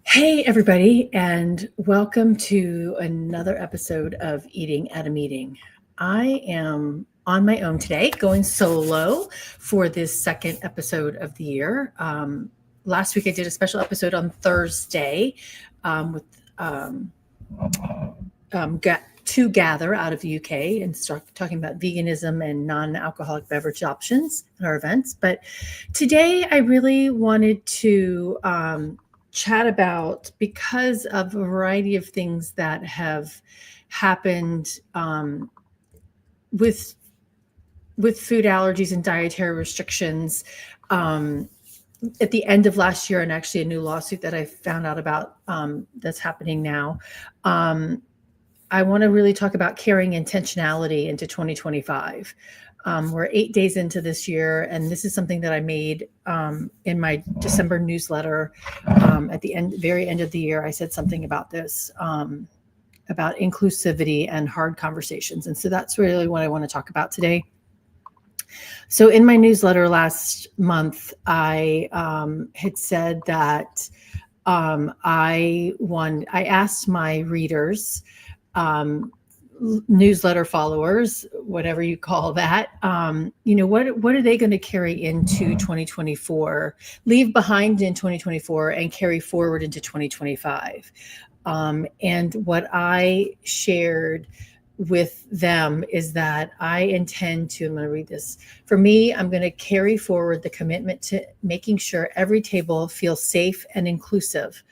Hey, everybody, and welcome to another episode of Eating at a Meeting. I am on my own today, going solo for this second episode of the year. Last week I did a special episode on Thursday with To Gather out of the UK and start talking about veganism and non-alcoholic beverage options at our events. But today I really wanted to chat about, because of a variety of things that have happened with food allergies and dietary restrictions at the end of last year, and actually a new lawsuit that I found out about that's happening now. I want to really talk about carrying intentionality into 2025. We're 8 days into this year, and this is something that I made in my December newsletter. At the very end of the year, I said something about this, about inclusivity and hard conversations. And so that's really what I want to talk about today. So in my newsletter last month, I had said that I asked my readers, newsletter followers, whatever you call that, what are they going to carry into 2024, leave behind in 2024 and carry forward into 2025. And what I shared with them is that I intend to, I'm going to read this. For me, I'm going to carry forward the commitment to making sure every table feels safe and inclusive.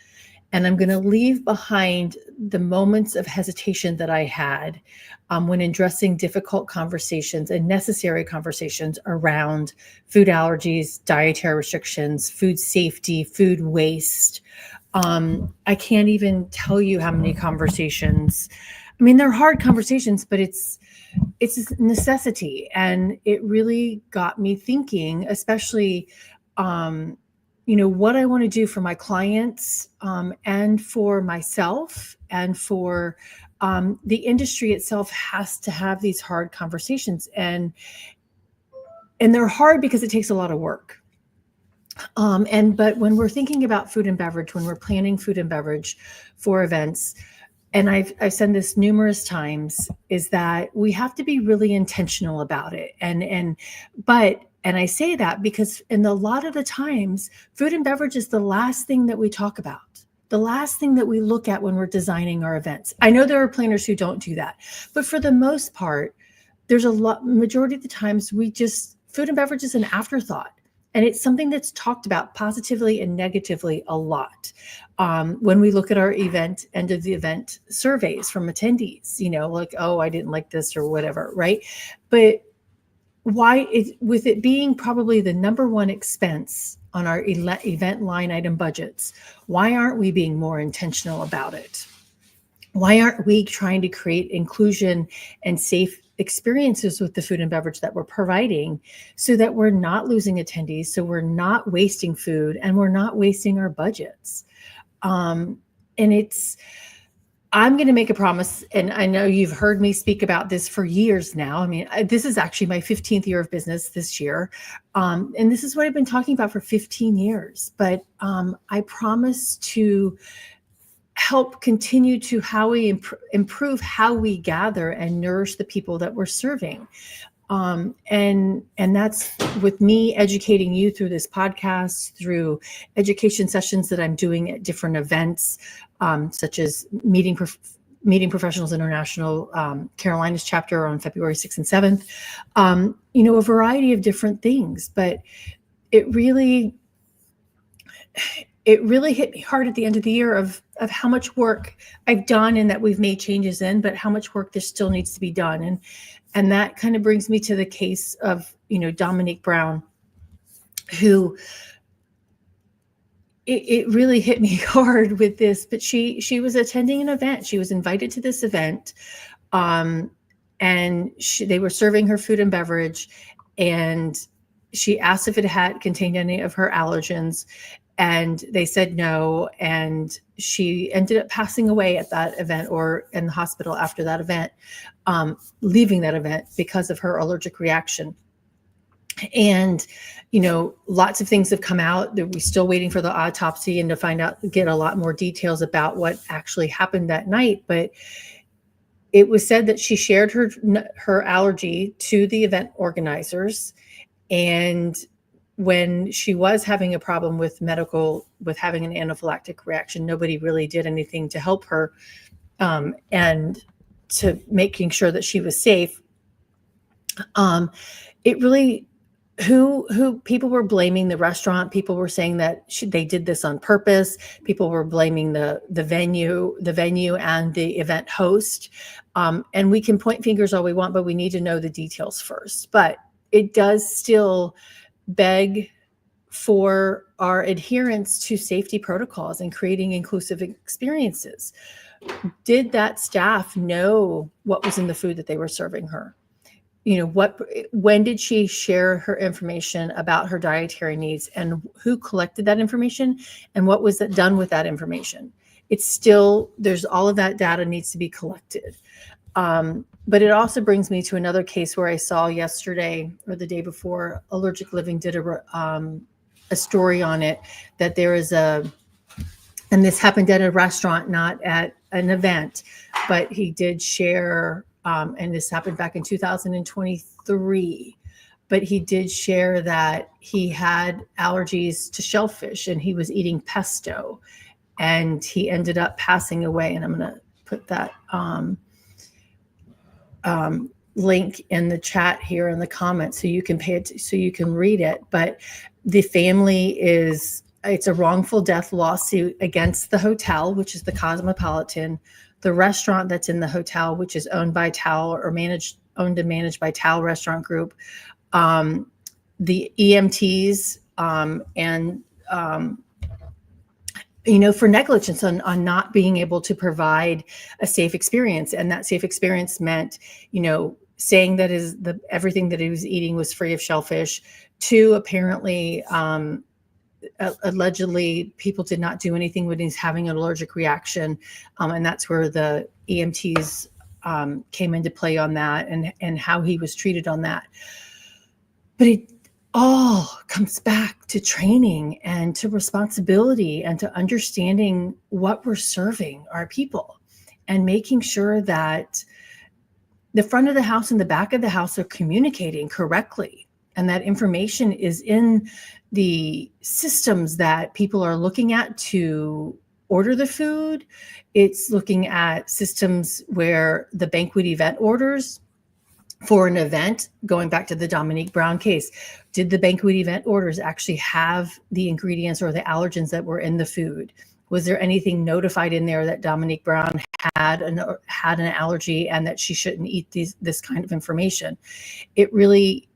And I'm going to leave behind the moments of hesitation that I had when addressing difficult conversations and necessary conversations around food allergies, dietary restrictions, food safety, food waste. I can't even tell you how many conversations. I mean, they're hard conversations, but it's a necessity. And it really got me thinking, especially what I want to do for my clients and for myself and for the industry itself has to have these hard conversations. And they're hard because it takes a lot of work. But when we're thinking about food and beverage, when we're planning food and beverage for events, and I've said this numerous times, is that we have to be really intentional about it. And I say that because in a lot of the times, food and beverage is the last thing that we talk about, the last thing that we look at when we're designing our events. I know there are planners who don't do that, but for the most part, majority of the times food and beverage is an afterthought. And it's something that's talked about positively and negatively a lot. When we look at our end of the event surveys from attendees, like, oh, I didn't like this or whatever, right? But with it being probably the number one expense on our event line item budgets, why aren't we being more intentional about it? Why aren't we trying to create inclusion and safe experiences with the food and beverage that we're providing so that we're not losing attendees, so we're not wasting food and we're not wasting our budgets? I'm going to make a promise, and I know you've heard me speak about this for years now. I mean, this is actually my 15th year of business this year. And this is what I've been talking about for 15 years. But I promise to help continue to how we improve how we gather and nourish the people that we're serving. And that's with me educating you through this podcast, through education sessions that I'm doing at different events, such as Meeting Professionals International, Carolinas chapter on February 6th and 7th, a variety of different things. But it really hit me hard at the end of the year of how much work I've done and that we've made changes in, but how much work there still needs to be done. And that kind of brings me to the case of, Dominique Brown, who it really hit me hard with this, but she was attending an event. She was invited to this event, and they were serving her food and beverage, and she asked if it had contained any of her allergens, and they said no, and she ended up passing away at that event or in the hospital after that event, leaving that event because of her allergic reaction. And, lots of things have come out that we're still waiting for the autopsy and to get a lot more details about what actually happened that night. But it was said that she shared her allergy to the event organizers. And when she was having a problem with having an anaphylactic reaction, nobody really did anything to help her, and to making sure that she was safe. It really, who people were blaming the restaurant. People were saying that they did this on purpose. People were blaming the venue and the event host. And we can point fingers all we want, but we need to know the details first. But it does still beg for our adherence to safety protocols and creating inclusive experiences. Did that staff know what was in the food that they were serving her? When did she share her information about her dietary needs, and who collected that information, and what was done with that information? There's all of that data needs to be collected. But it also brings me to another case where I saw yesterday or the day before, Allergic Living did a story on it, that there is and this happened at a restaurant, not at an event, but he did share, and this happened back in 2023, but he did share that he had allergies to shellfish and he was eating pesto, and he ended up passing away. And I'm going to put that link in the chat here in the comments so you can so you can read it. But the family it's a wrongful death lawsuit against the hotel, which is the Cosmopolitan, the restaurant that's in the hotel, which is owned by Tao or owned and managed by Tao Restaurant Group, the EMTs, and for negligence on not being able to provide a safe experience. And that safe experience meant, saying that everything that he was eating was free of shellfish. Two, apparently, allegedly, people did not do anything when he's having an allergic reaction. And that's where the EMTs came into play on that, and how he was treated on that. But it all comes back to training and to responsibility and to understanding what we're serving our people, and making sure that the front of the house and the back of the house are communicating correctly, and that information is in the systems that people are looking at to order the food. It's looking at systems where the banquet event orders for an event, going back to the Dominique Brown case, did the banquet event orders actually have the ingredients or the allergens that were in the food? Was there anything notified in there that Dominique Brown had an allergy and that she shouldn't eat this kind of information? It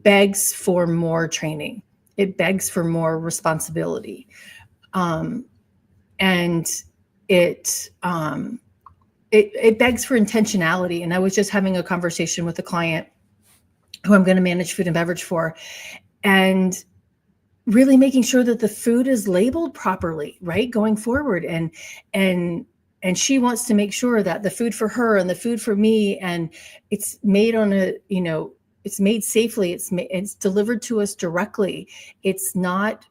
begs for more training. It begs for more responsibility. And it begs for intentionality. And I was just having a conversation with a client who I'm going to manage food and beverage for, and really making sure that the food is labeled properly, right, going forward. And she wants to make sure that the food for her and the food for me, and it's made on it's made safely. It's delivered to us directly. It's not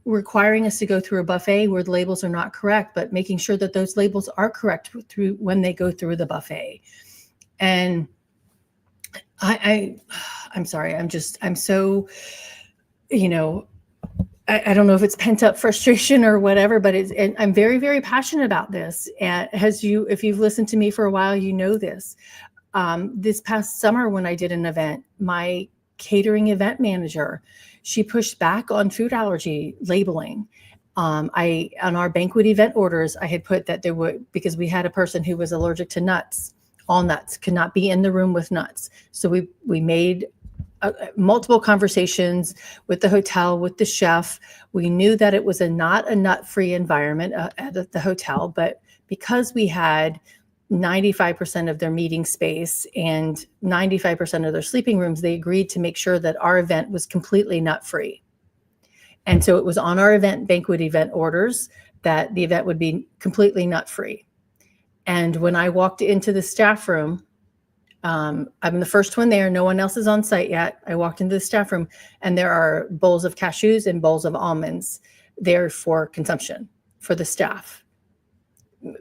requiring us to go through a buffet where the labels are not correct, but making sure that those labels are correct when they go through the buffet. And I'm sorry. I'm so, I don't know if it's pent up frustration or whatever, but and I'm very, very passionate about this. And if you've listened to me for a while, you know this. This past summer when I did an event, my catering event manager, she pushed back on food allergy labeling. On our banquet event orders, I had put that because we had a person who was allergic to nuts, all nuts, could not be in the room with nuts. So we made multiple conversations with the hotel, with the chef. We knew that it was not a nut-free environment at the hotel, but because we had 95% of their meeting space and 95% of their sleeping rooms, they agreed to make sure that our event was completely nut-free. And so it was on our banquet event orders that the event would be completely nut-free. And when I walked into the staff room, I'm the first one there. No one else is on site yet. I walked into the staff room and there are bowls of cashews and bowls of almonds there for consumption for the staff.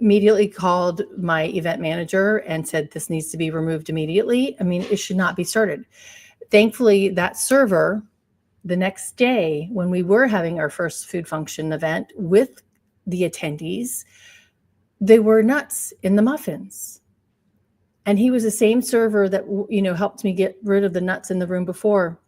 Immediately called my event manager and said, this needs to be removed immediately. I mean, it should not be started. Thankfully, that server, the next day when we were having our first food function event with the attendees, there were nuts in the muffins. And he was the same server that, helped me get rid of the nuts in the room before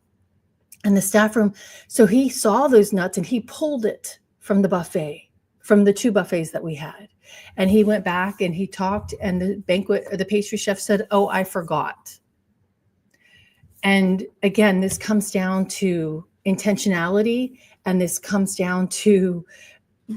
in the staff room. So he saw those nuts and he pulled it from the buffet, from the 2 buffets that we had. And he went back and he talked, and the pastry chef said, oh, I forgot. And again, this comes down to intentionality, and this comes down to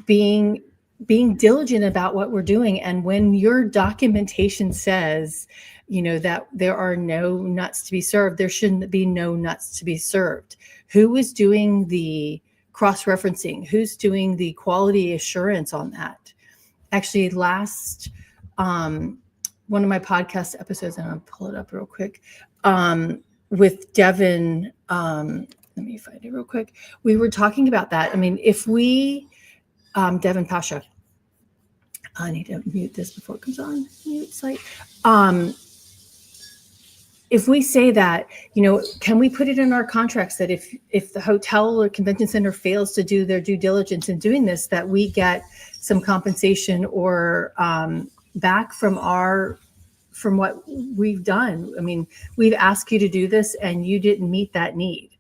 being diligent about what we're doing. And when your documentation says, that there are no nuts to be served, there shouldn't be no nuts to be served. Who is doing the cross-referencing? Who's doing the quality assurance on that? Actually, last one of my podcast episodes, and I'll pull it up real quick, with Devin, let me find it real quick. We were talking about that. I mean, if we, Devin Pasha, I need to mute this before it comes on mute site. If we say that, can we put it in our contracts that if the hotel or convention center fails to do their due diligence in doing this, that we get some compensation or back from what we've done? I mean, we've asked you to do this and you didn't meet that need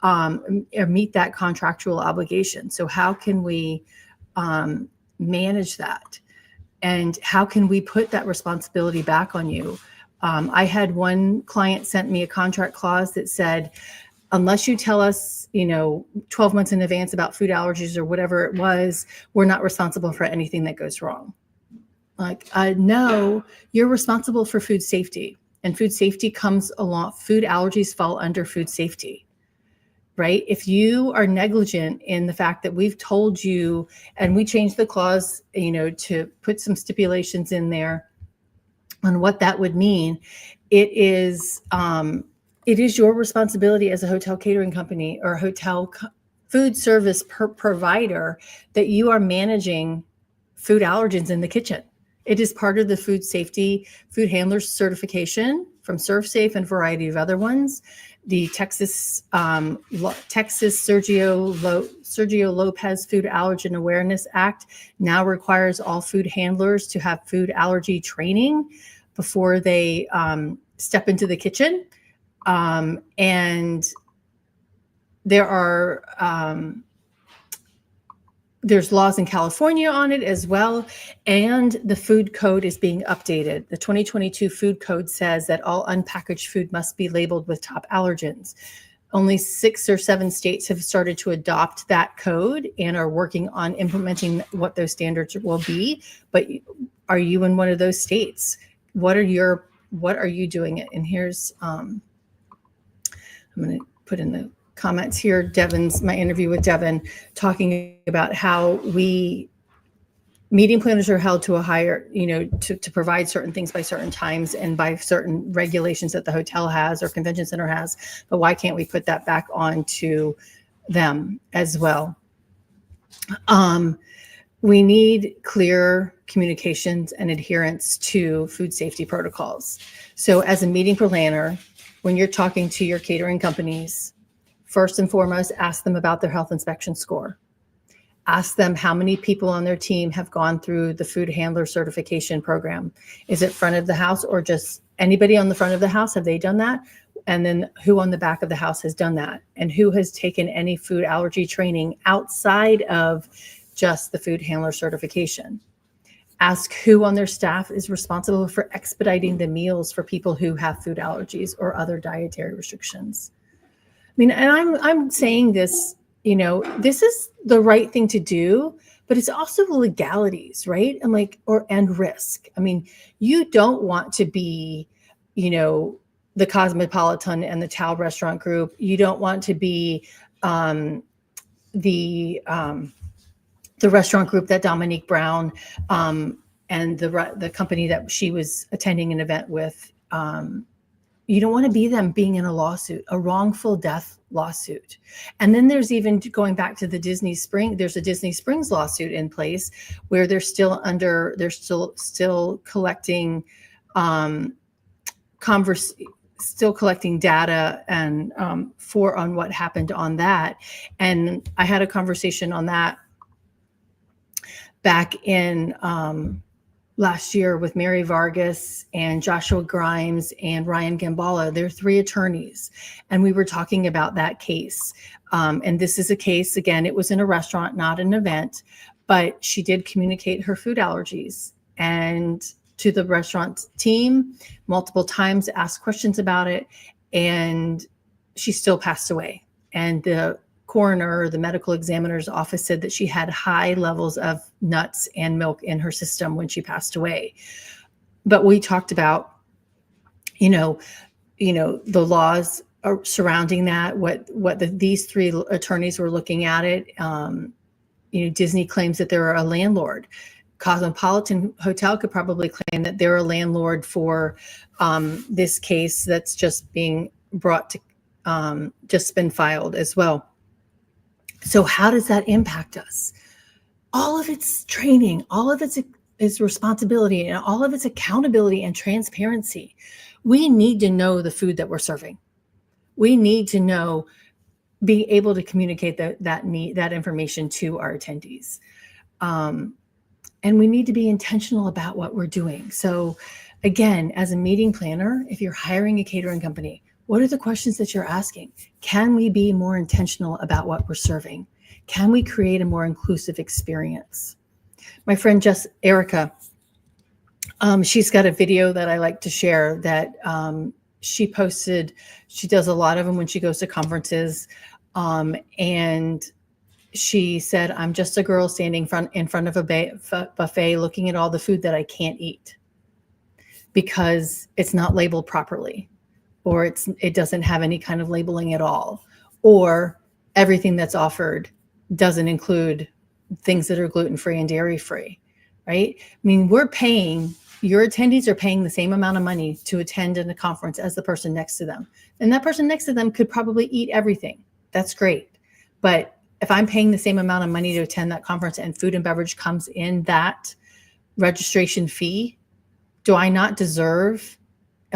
or meet that contractual obligation. So how can we manage that? And how can we put that responsibility back on you? I had one client sent me a contract clause that said, unless you tell us, 12 months in advance about food allergies or whatever it was, we're not responsible for anything that goes wrong. Like, no, you're responsible for food safety, and food safety comes along. Food allergies fall under food safety, right? If you are negligent in the fact that we've told you, and we changed the clause, to put some stipulations in there on what that would mean, it is your responsibility as a hotel catering company or hotel food service provider that you are managing food allergens in the kitchen. It is part of the food safety, food handlers certification from ServSafe and a variety of other ones. The Texas Sergio Lopez Food Allergen Awareness Act now requires all food handlers to have food allergy training before they step into the kitchen. And there are there's laws in California on it as well. And the food code is being updated. The 2022 food code says that all unpackaged food must be labeled with top allergens. Only 6 or 7 states have started to adopt that code and are working on implementing what those standards will be. But are you in one of those states? What are you doing it? And here's, I'm going to put in the comments here, my interview with Devin, talking about how meeting planners are held to a higher, to provide certain things by certain times and by certain regulations that the hotel has or convention center has. But why can't we put that back on to them as well? We need clear communications and adherence to food safety protocols. So as a meeting planner, when you're talking to your catering companies, first and foremost, ask them about their health inspection score. Ask them how many people on their team have gone through the food handler certification program. Is it front of the house or just anybody on the front of the house? Have they done that? And then who on the back of the house has done that? And who has taken any food allergy training outside of just the food handler certification? Ask who on their staff is responsible for expediting the meals for people who have food allergies or other dietary restrictions. I mean, and I'm saying this, this is the right thing to do, but it's also the legalities, right? And risk. I mean, you don't want to be, the Cosmopolitan and the Tao Restaurant Group. You don't want to be the restaurant group that Dominique Brown and the company that she was attending an event with You don't want to be them being in a lawsuit, a wrongful death lawsuit. And then there's even going back to the there's a Disney Springs lawsuit in place where they're still collecting still collecting data and on what happened on that. And I had a conversation on that back in last year with Mary Vargas and Joshua Grimes and Ryan Gambala. They're 3 attorneys. And we were talking about that case. And this is a case, again, it was in a restaurant, not an event, but she did communicate her food allergies and to the restaurant team multiple times, asked questions about it, and she still passed away. And the coroner, the medical examiner's office, said that she had high levels of nuts and milk in her system when she passed away. But we talked about, the laws surrounding that, these 3 attorneys were looking at it. Disney claims that they're a landlord. Cosmopolitan Hotel could probably claim that they're a landlord for this case that's just being brought to, just been filed as well. So how does that impact us? All of its training, all of its responsibility, and all of its accountability and transparency. We need to know the food that we're serving. We need to know, being able to communicate that information to our attendees. And we need to be intentional about what we're doing. So again, as a meeting planner, if you're hiring a catering company, what are the questions that you're asking? Can we be more intentional about what we're serving? Can we create a more inclusive experience? My friend Erica, she's got a video that I like to share that she posted. She does a lot of them when she goes to conferences. And she said, I'm just a girl standing in front of a buffet looking at all the food that I can't eat because it's not labeled properly, or it doesn't have any kind of labeling at all, or everything that's offered doesn't include things that are gluten-free and dairy-free, right? I mean, your attendees are paying the same amount of money to attend in a conference as the person next to them. And that person next to them could probably eat everything. That's great. But if I'm paying the same amount of money to attend that conference and food and beverage comes in that registration fee, am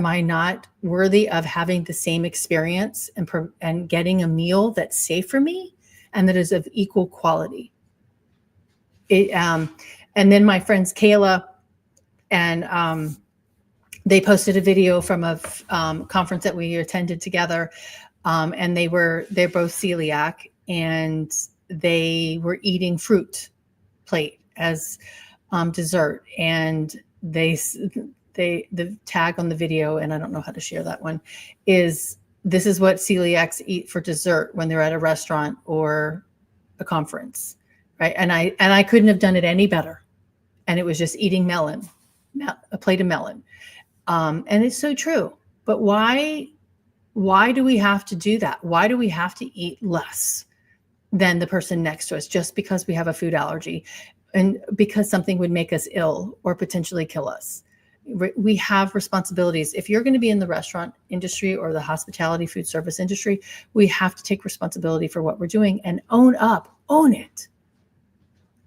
I not worthy of having the same experience and getting a meal that's safe for me and that is of equal quality? And then my friends Kayla and they posted a video from a conference that we attended together, and they're both celiac, and they were eating fruit plate as dessert, and the tag on the video, and I don't know how to share that one, is this is what celiacs eat for dessert when they're at a restaurant or a conference, right? And I couldn't have done it any better. And it was just eating a plate of melon. And it's so true. But why do we have to do that? Why do we have to eat less than the person next to us just because we have a food allergy and because something would make us ill or potentially kill us? We have responsibilities. If you're going to be in the restaurant industry or the hospitality food service industry, we have to take responsibility for what we're doing and own it.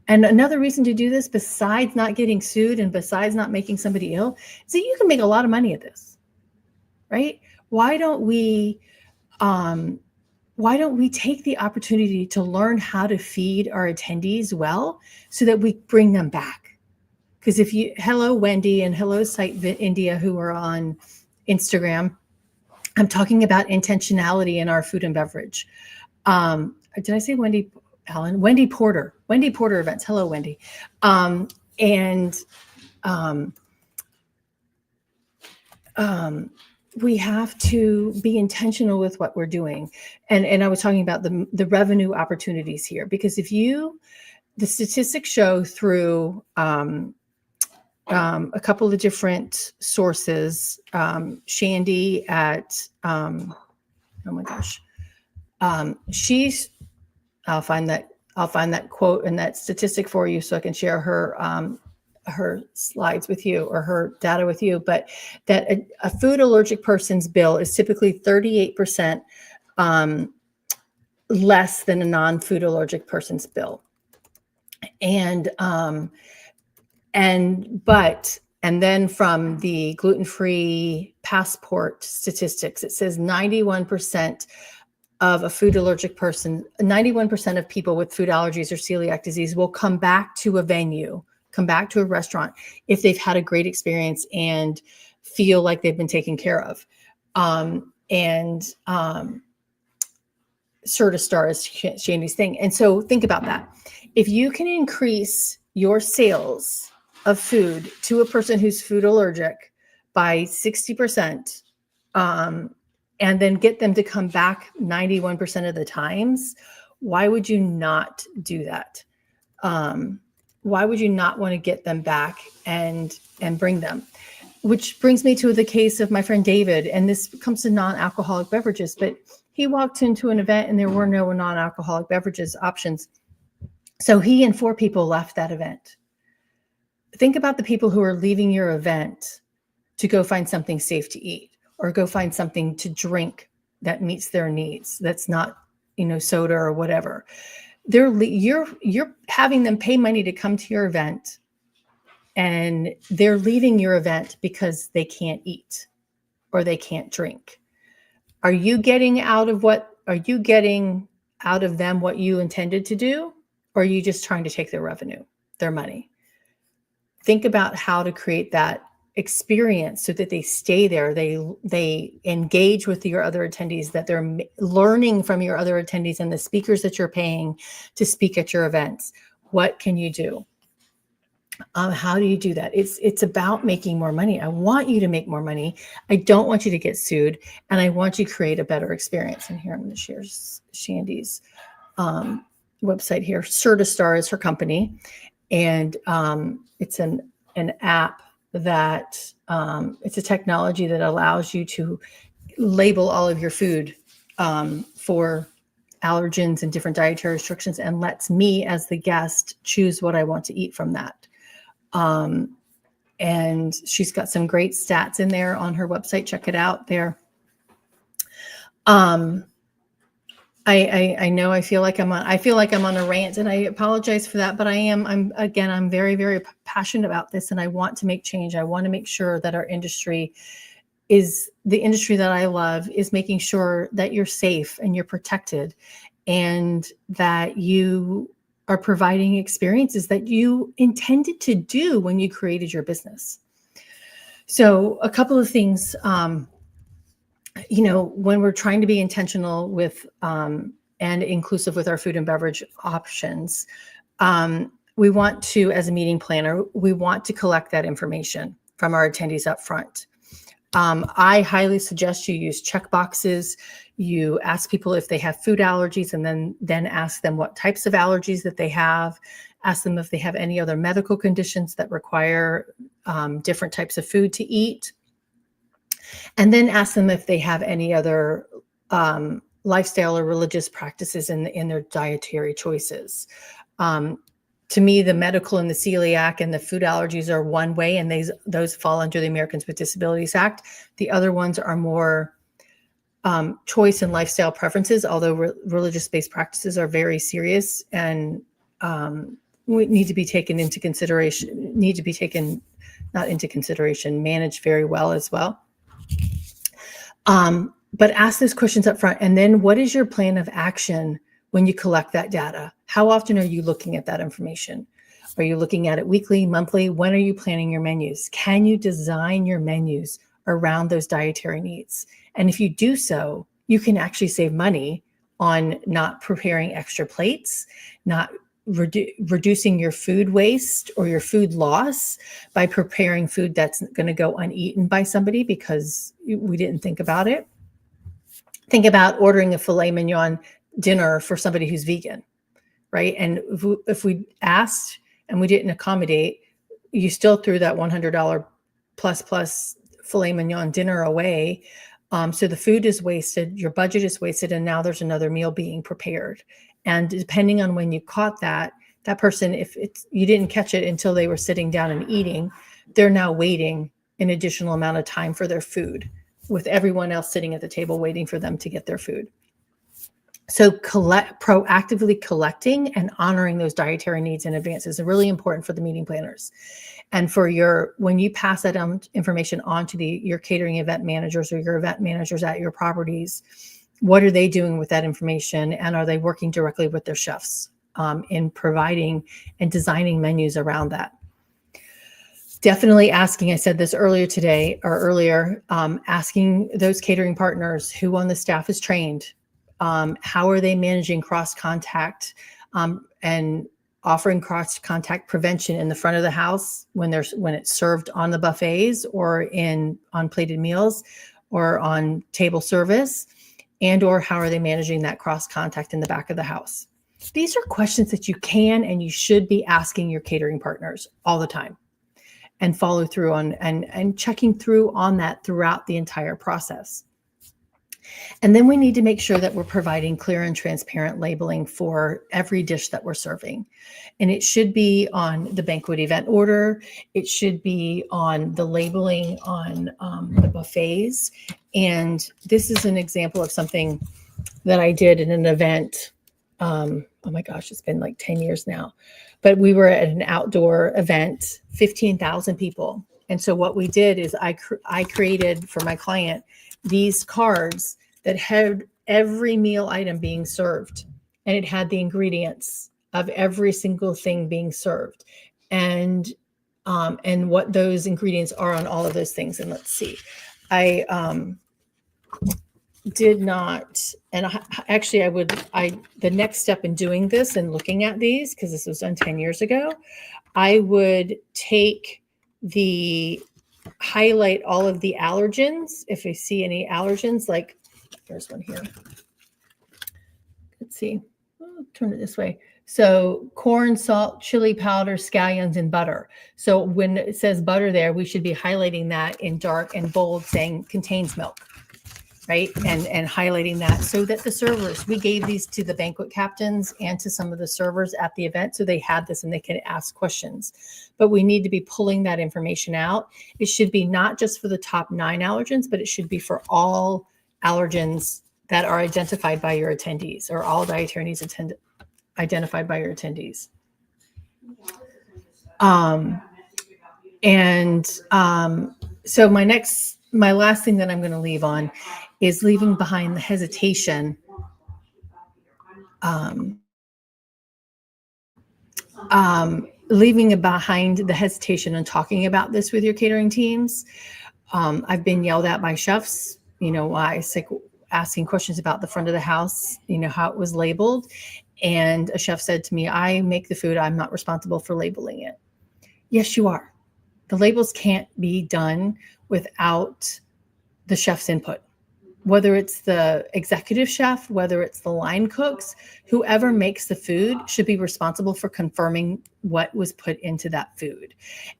And another reason to do this, besides not getting sued and besides not making somebody ill, is that you can make a lot of money at this, right? Why don't we take the opportunity to learn how to feed our attendees well so that we bring them back? Because hello, Wendy, and hello, Site India, who are on Instagram. I'm talking about intentionality in our food and beverage. Did I say Wendy? Alan? Wendy Porter events. Hello, Wendy. We have to be intentional with what we're doing. And I was talking about the revenue opportunities here, because the statistics show through a couple of different sources, Shandy at, oh my gosh, I'll find that quote and that statistic for you so I can share her her slides with you or her data with you, but that a food allergic person's bill is typically 38% less than a non-food allergic person's bill. And then from the gluten-free passport statistics, it says 91% of a food allergic person, 91% of people with food allergies or celiac disease will come back to a venue, come back to a restaurant if they've had a great experience and feel like they've been taken care of. Certistar is Shandy's thing. And so think about that. If you can increase your sales of food to a person who's food allergic by 60%, and then get them to come back 91% of the times, why would you not do that? Why would you not want to get them back and bring them? Which brings me to the case of my friend David, and this comes to non-alcoholic beverages, but he walked into an event and there were no non-alcoholic beverages options. So he and 4 people left that event. Think about the people who are leaving your event to go find something safe to eat or go find something to drink that meets their needs. That's not, soda or whatever. You're having them pay money to come to your event, and they're leaving your event because they can't eat or they can't drink. Are you getting out of them what you intended to do? Or are you just trying to take their revenue, their money? Think about how to create that experience so that they stay there. They engage with your other attendees, that they're learning from your other attendees and the speakers that you're paying to speak at your events. What can you do? How do you do that? It's about making more money. I want you to make more money. I don't want you to get sued, and I want you to create a better experience. And here I'm going to share Shandy's website here. Certistar is her company, and it's an app that it's a technology that allows you to label all of your food for allergens and different dietary restrictions, and lets me as the guest choose what I want to eat from that. And she's got some great stats in there on her website. Check it out there. I know I feel like I'm on a rant, and I apologize for that, but I'm very, very passionate about this, and I want to make change. I want to make sure that our industry is the industry that I love, is making sure that you're safe and you're protected, and that you are providing experiences that you intended to do when you created your business. So a couple of things, when we're trying to be intentional with and inclusive with our food and beverage options, we want to, as a meeting planner, we want to collect that information from our attendees up front. I highly suggest you use checkboxes. You ask people if they have food allergies, and then ask them what types of allergies that they have. Ask them if they have any other medical conditions that require different types of food to eat. And then ask them if they have any other lifestyle or religious practices in their dietary choices. To me, the medical and the celiac and the food allergies are one way, and those fall under the Americans with Disabilities Act. The other ones are more choice and lifestyle preferences, although religious-based practices are very serious and need to be taken into consideration, managed very well as well. But ask those questions up front. And then what is your plan of action when you collect that data? How often are you looking at that information? Are you looking at it weekly, monthly? When are you planning your menus? Can you design your menus around those dietary needs? And if you do so, you can actually save money on not preparing extra plates, not reducing your food waste or your food loss by preparing food that's going to go uneaten by somebody because we didn't think about it. Think about ordering a filet mignon dinner for somebody who's vegan, right? And if we asked and we didn't accommodate, you still threw that $100 plus filet mignon dinner away. So the food is wasted, your budget is wasted, and now there's another meal being prepared. And depending on when you caught that that person, if you didn't catch it until they were sitting down and eating, they're now waiting an additional amount of time for their food, with everyone else sitting at the table waiting for them to get their food. So proactively collecting and honoring those dietary needs in advance is really important for the meeting planners. And when you pass that information on to your catering event managers or your event managers at your properties, what are they doing with that information? And are they working directly with their chefs in providing and designing menus around that? Definitely asking, I said this earlier, asking those catering partners who on the staff is trained, how are they managing cross-contact and offering cross-contact prevention in the front of the house when it's served on the buffets or on plated meals or on table service, or how are they managing that cross-contact in the back of the house? These are questions that you can and you should be asking your catering partners all the time, and follow through on and checking through on that throughout the entire process. And then we need to make sure that we're providing clear and transparent labeling for every dish that we're serving. And it should be on the banquet event order. It should be on the labeling on the buffets. And this is an example of something that I did in an event. Oh my gosh, it's been like 10 years now. But we were at an outdoor event, 15,000 people. And so what we did is I created for my client these cards that had every meal item being served, and it had the ingredients of every single thing being served, and what those ingredients are on all of those things. And let's see, I did not, and the next step in doing this and looking at these, because this was done 10 years ago, I would highlight all of the allergens. If I see any allergens, like there's one here. Let's see. I'll turn it this way. So corn, salt, chili powder, scallions, and butter. So when it says butter there, we should be highlighting that in dark and bold, saying contains milk, right? And highlighting that so that the servers, we gave these to the banquet captains and to some of the servers at the event, so they had this and they can ask questions. But we need to be pulling that information out. It should be not just for the top 9 allergens, but it should be for all allergens that are identified by your attendees, or all dietary needs identified by your attendees. So my last thing that I'm going to leave on is leaving behind the hesitation. Leaving behind the hesitation and talking about this with your catering teams. I've been yelled at by chefs, asking questions about the front of the house, how it was labeled. And a chef said to me, I make the food, I'm not responsible for labeling it. Yes, you are. The labels can't be done without the chef's input. Whether it's the executive chef, whether it's the line cooks, whoever makes the food should be responsible for confirming what was put into that food.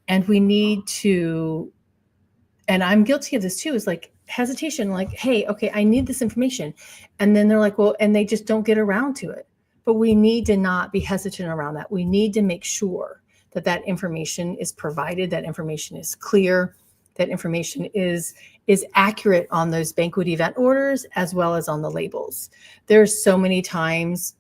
And we need to, and I'm guilty of this too, is like hesitation, like, hey, okay, I need this information. And then they're like, well, and they just don't get around to it. But we need to not be hesitant around that. We need to make sure that that information is provided, that information is clear, that information is accurate on those banquet event orders as well as on the labels. There's so many times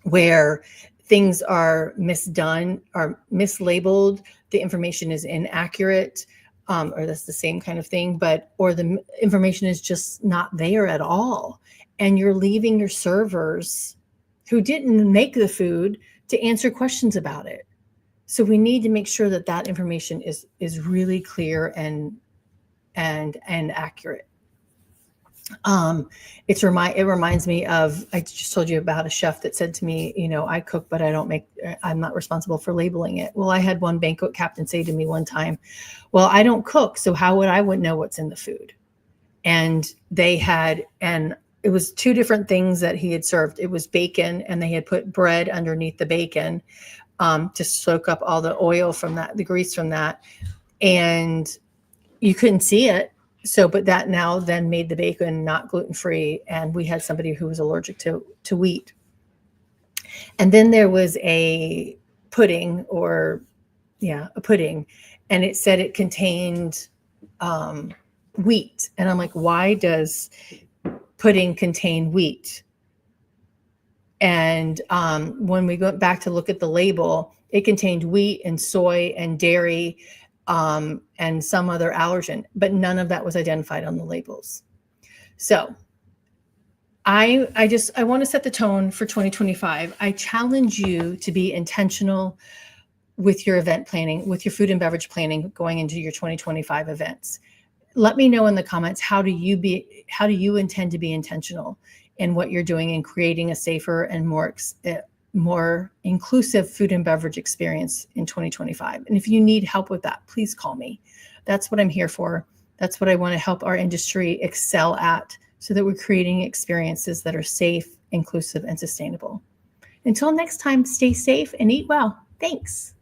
where things are misdone or mislabeled, the information is inaccurate, or that's the same kind of thing, or the information is just not there at all. And you're leaving your servers who didn't make the food to answer questions about it. So we need to make sure that that information is really clear and accurate. It reminds me of, I just told you about a chef that said to me, I cook, but I'm not responsible for labeling it. Well, I had one banquet captain say to me one time, well, I don't cook, so how would I know what's in the food? And it was 2 different things that he had served. It was bacon, and they had put bread underneath the bacon to soak up all the oil from that, the grease from that. And you couldn't see it. So, but that now then made the bacon not gluten-free. And we had somebody who was allergic to wheat. And then there was a pudding, a pudding, and it said it contained wheat. And I'm like, why does pudding contain wheat? And when we went back to look at the label, it contained wheat and soy and dairy and some other allergen, but none of that was identified on the labels. So I want to set the tone for 2025. I challenge you to be intentional with your event planning, with your food and beverage planning going into your 2025 events. Let me know in the comments, how do you intend to be intentional in what you're doing in creating a safer and more inclusive food and beverage experience in 2025. And if you need help with that, please call me. That's what I'm here for. That's what I want to help our industry excel at, so that we're creating experiences that are safe, inclusive, and sustainable. Until next time, stay safe and eat well. Thanks.